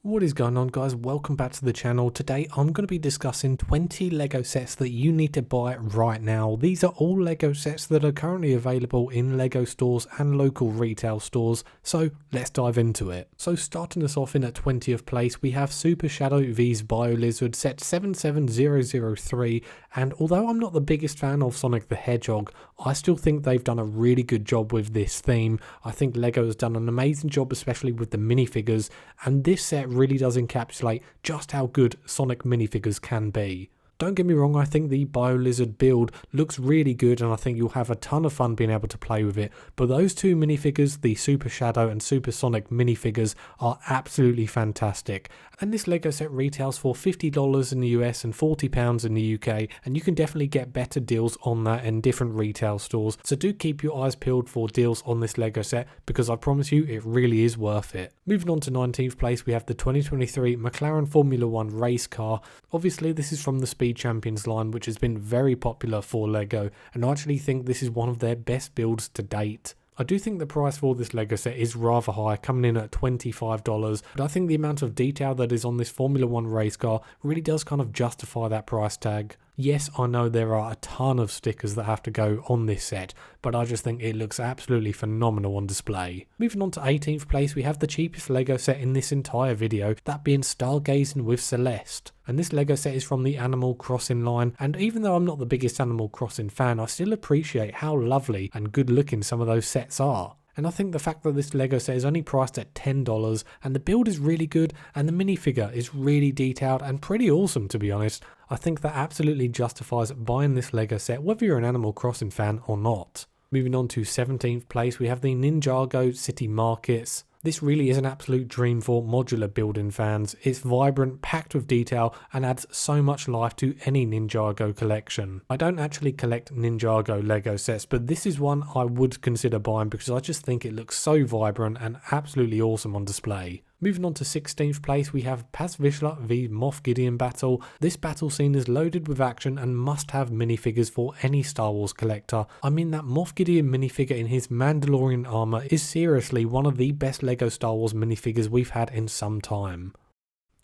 What is going on, guys? Welcome back to the channel. Today I'm going to be discussing 20 Lego sets that you need to buy right now. These are all Lego sets that are currently available in Lego stores and local retail stores, so let's dive into it. So starting us off in at 20th place, we have Super Shadow vs BioLizard set 77003, and although I'm not the biggest fan of Sonic the Hedgehog, I still think they've done a really good job with this theme. I think Lego has done an amazing job, especially with the minifigures, and this set really does encapsulate just how good Sonic minifigures can be. Don't get me wrong, I think the BioLizard build looks really good and I think you'll have a ton of fun being able to play with it, but those two minifigures, the Super Shadow and Super Sonic minifigures, are absolutely fantastic. And this Lego set retails for $50 in the US and £40 in the UK, and you can definitely get better deals on that in different retail stores, so do keep your eyes peeled for deals on this Lego set because I promise you it really is worth it. Moving on to 19th place, we have the 2023 McLaren Formula 1 race car. Obviously this is from the Speed Champions line, which has been very popular for Lego, and I actually think this is one of their best builds to date. I do think the price for this Lego set is rather high, coming in at $25, but I think the amount of detail that is on this Formula 1 race car really does kind of justify that price tag. Yes, I know there are a ton of stickers that have to go on this set, but I just think it looks absolutely phenomenal on display. Moving on to 18th place, we have the cheapest Lego set in this entire video, that being Stargazing with Celeste. And this Lego set is from the Animal Crossing line, and even though I'm not the biggest Animal Crossing fan, I still appreciate how lovely and good looking some of those sets are. And I think the fact that this Lego set is only priced at $10 and the build is really good and the minifigure is really detailed and pretty awesome, to be honest, I think that absolutely justifies buying this Lego set whether you're an Animal Crossing fan or not. Moving on to 17th place, we have the Ninjago City Markets. This really is an absolute dream for modular building fans. It's vibrant, packed with detail, and adds so much life to any Ninjago collection. I don't actually collect Ninjago Lego sets, but this is one I would consider buying because I just think it looks so vibrant and absolutely awesome on display. Moving on to 16th place, we have Paz Vizsla v Moff Gideon battle. This battle scene is loaded with action and must have minifigures for any Star Wars collector. I mean, that Moff Gideon minifigure in his Mandalorian armor is seriously one of the best Lego Star Wars minifigures we've had in some time.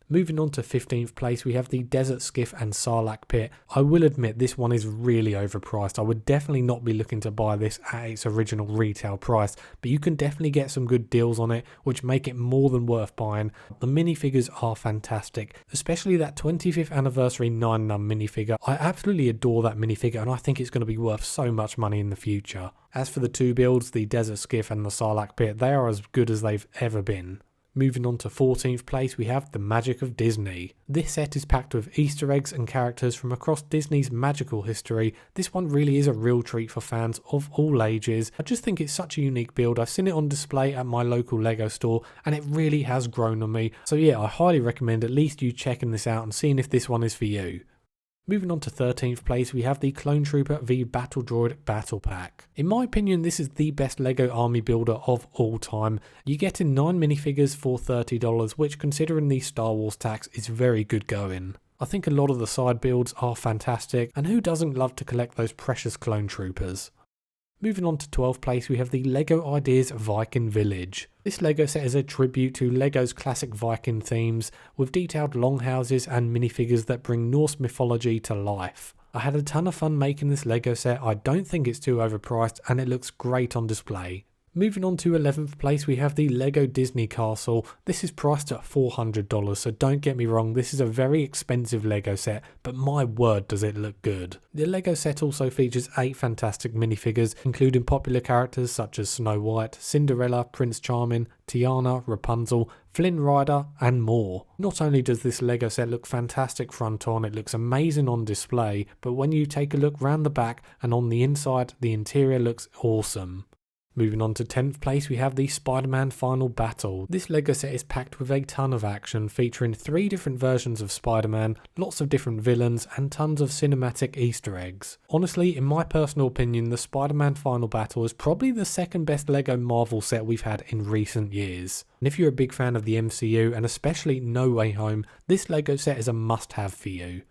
Moving on to 15th place, we have the Desert Skiff and Sarlacc Pit. I will admit this one is really overpriced. I would definitely not be looking to buy this at its original retail price, but you can definitely get some good deals on it, which make it more than worth buying. The minifigures are fantastic, especially that 25th anniversary 9-num minifigure. I absolutely adore that minifigure and I think it's going to be worth so much money in the future. As for the two builds, the Desert Skiff and the Sarlacc Pit, they are as good as they've ever been. Moving on to 14th place, we have the Magic of Disney. This set is packed with Easter eggs and characters from across Disney's magical history. This one really is a real treat for fans of all ages. I just think it's such a unique build. I've seen it on display at my local Lego store and it really has grown on me. So yeah, I highly recommend at least you checking this out and seeing if this one is for you. Moving on to 13th place, we have the Clone Trooper v Battle Droid Battle Pack. In my opinion, this is the best Lego army builder of all time. You get in 9 minifigures for $30, which considering the Star Wars tax is very good going. I think a lot of the side builds are fantastic, and who doesn't love to collect those precious Clone Troopers? Moving on to 12th place, we have the LEGO Ideas Viking Village. This Lego set is a tribute to Lego's classic Viking themes, with detailed longhouses and minifigures that bring Norse mythology to life. I had a ton of fun making this Lego set. I don't think it's too overpriced and it looks great on display. Moving on to 11th place, we have the Lego Disney Castle. This is priced at $400, so don't get me wrong, this is a very expensive Lego set, but my word does it look good. The Lego set also features 8 fantastic minifigures, including popular characters such as Snow White, Cinderella, Prince Charming, Tiana, Rapunzel, Flynn Rider, and more. Not only does this Lego set look fantastic front on, it looks amazing on display, but when you take a look round the back and on the inside, the interior looks awesome. Moving on to 10th place, we have the Spider-Man Final Battle. This Lego set is packed with a ton of action, featuring 3 different versions of Spider-Man, lots of different villains, and tons of cinematic Easter eggs. Honestly, in my personal opinion, the Spider-Man Final Battle is probably the second best Lego Marvel set we've had in recent years. And if you're a big fan of the MCU, and especially No Way Home, this Lego set is a must-have for you.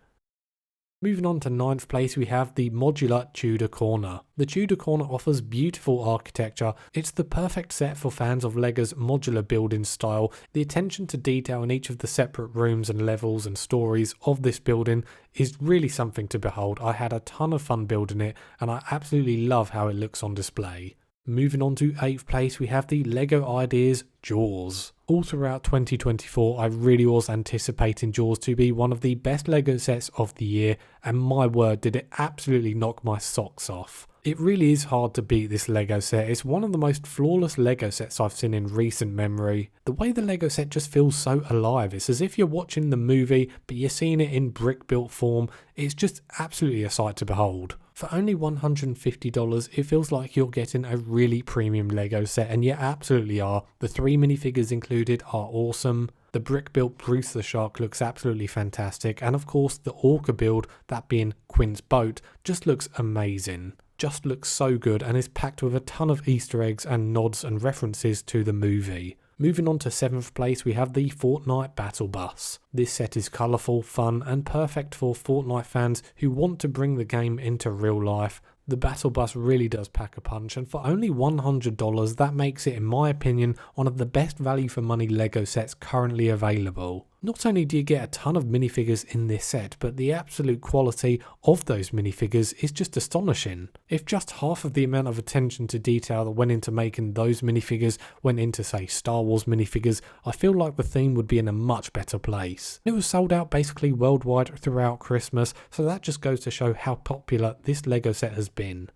Moving on to 9th place, we have the modular Tudor Corner. The Tudor Corner offers beautiful architecture. It's the perfect set for fans of LEGO's modular building style. The attention to detail in each of the separate rooms and levels and stories of this building is really something to behold. I had a ton of fun building it, and I absolutely love how it looks on display. Moving on to 8th place, we have the LEGO Ideas Jaws. All throughout 2024, I really was anticipating Jaws to be one of the best LEGO sets of the year, and my word, did it absolutely knock my socks off. It really is hard to beat this LEGO set. It's one of the most flawless LEGO sets I've seen in recent memory. The way the LEGO set just feels so alive. It's as if you're watching the movie, but you're seeing it in brick-built form. It's just absolutely a sight to behold. For only $150, it feels like you're getting a really premium LEGO set, and you absolutely are. The 3 minifigures included are awesome. The brick-built Bruce the Shark looks absolutely fantastic, and of course the Orca build, that being Quinn's boat, just looks amazing. Just looks so good and is packed with a ton of Easter eggs and nods and references to the movie. Moving on to 7th place, we have the Fortnite Battle Bus. This set is colourful, fun and perfect for Fortnite fans who want to bring the game into real life. The Battle Bus really does pack a punch, and for only $100 that makes it, in my opinion, one of the best value for money LEGO sets currently available. Not only do you get a ton of minifigures in this set, but the absolute quality of those minifigures is just astonishing. If just half of the amount of attention to detail that went into making those minifigures went into, say, Star Wars minifigures, I feel like the theme would be in a much better place. It was sold out basically worldwide throughout Christmas, so that just goes to show how popular this LEGO set has been.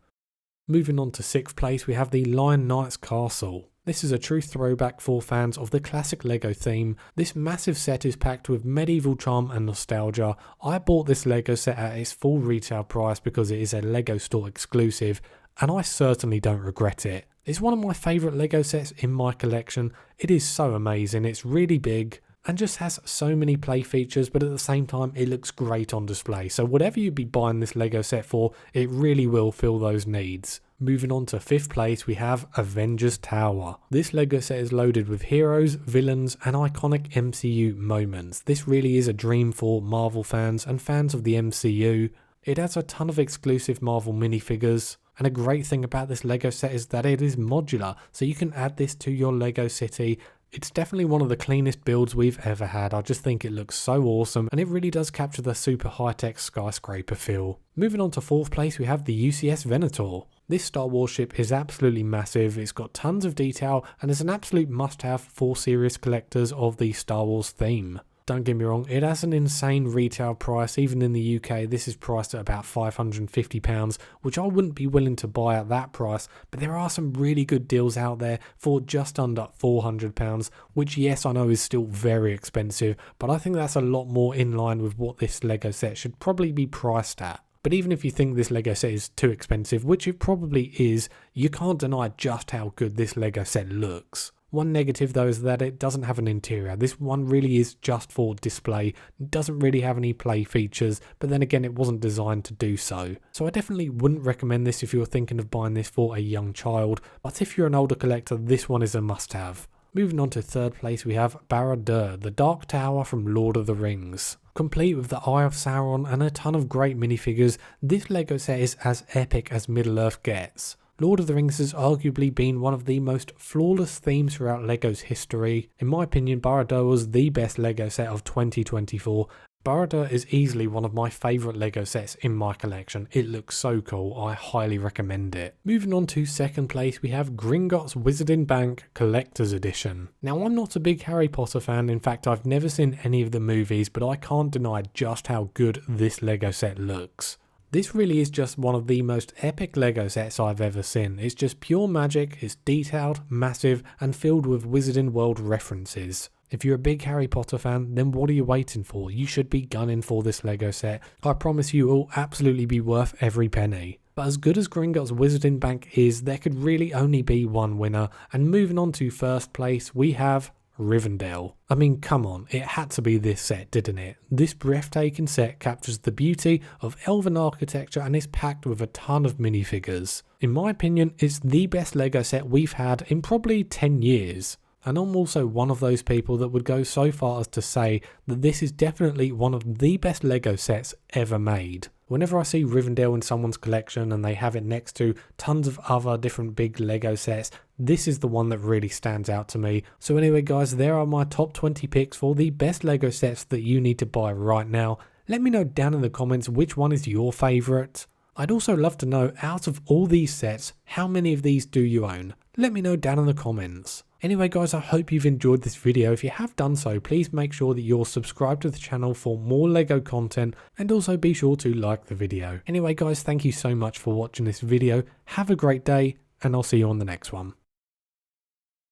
Moving on to 6th place, we have the Lion Knight's Castle. This is a true throwback for fans of the classic LEGO theme. This massive set is packed with medieval charm and nostalgia. I bought this LEGO set at its full retail price because it is a LEGO store exclusive, and I certainly don't regret it. It's one of my favourite LEGO sets in my collection. It is so amazing, it's really big and just has so many play features, but at the same time it looks great on display. So whatever you'd be buying this LEGO set for, it really will fill those needs. Moving on to 5th place, we have Avengers Tower. This LEGO set is loaded with heroes, villains and iconic MCU moments. This really is a dream for Marvel fans and fans of the MCU. It has a ton of exclusive Marvel minifigures, and a great thing about this LEGO set is that it is modular, so you can add this to your LEGO city. It's definitely one of the cleanest builds we've ever had. I just think it looks so awesome, and it really does capture the super high-tech skyscraper feel. Moving on to 4th place, we have the UCS Venator. This Star Wars ship is absolutely massive, it's got tons of detail, and is an absolute must-have for serious collectors of the Star Wars theme. Don't get me wrong, it has an insane retail price. Even in the UK, this is priced at about £550, which I wouldn't be willing to buy at that price, but there are some really good deals out there for just under £400, which yes, I know is still very expensive, but I think that's a lot more in line with what this LEGO set should probably be priced at. But even if you think this LEGO set is too expensive, which it probably is, you can't deny just how good this LEGO set looks. One negative though is that it doesn't have an interior. This one really is just for display. It doesn't really have any play features, but then again it wasn't designed to do so. So I definitely wouldn't recommend this if you're thinking of buying this for a young child, but if you're an older collector, this one is a must-have. Moving on to 3rd place, we have Barad-dûr, the Dark Tower from Lord of the Rings. Complete with the Eye of Sauron and a ton of great minifigures, this LEGO set is as epic as Middle-earth gets. Lord of the Rings has arguably been one of the most flawless themes throughout LEGO's history. In my opinion, Barad-dûr was the best LEGO set of 2024. Barad-dûr is easily one of my favourite LEGO sets in my collection. It looks so cool, I highly recommend it. Moving on to 2nd place, we have Gringotts Wizarding Bank Collector's Edition. Now I'm not a big Harry Potter fan, in fact I've never seen any of the movies, but I can't deny just how good this LEGO set looks. This really is just one of the most epic LEGO sets I've ever seen. It's just pure magic, it's detailed, massive, and filled with Wizarding World references. If you're a big Harry Potter fan, then what are you waiting for? You should be gunning for this LEGO set. I promise you it will absolutely be worth every penny. But as good as Gringotts Wizarding Bank is, there could really only be one winner. And moving on to 1st place, we have Rivendell. I mean, come on, it had to be this set, didn't it? This breathtaking set captures the beauty of elven architecture and is packed with a ton of minifigures. In my opinion, it's the best LEGO set we've had in probably 10 years. And I'm also one of those people that would go so far as to say that this is definitely one of the best LEGO sets ever made. Whenever I see Rivendell in someone's collection and they have it next to tons of other different big Lego sets, this is the one that really stands out to me. So anyway guys, there are my top 20 picks for the best Lego sets that you need to buy right now. Let me know down in the comments which one is your favourite. I'd also love to know, out of all these sets, how many of these do you own? Let me know down in the comments. Anyway guys, I hope you've enjoyed this video. If you have done so, please make sure that you're subscribed to the channel for more Lego content, and also be sure to like the video. Anyway guys, thank you so much for watching this video. Have a great day, and I'll see you on the next one.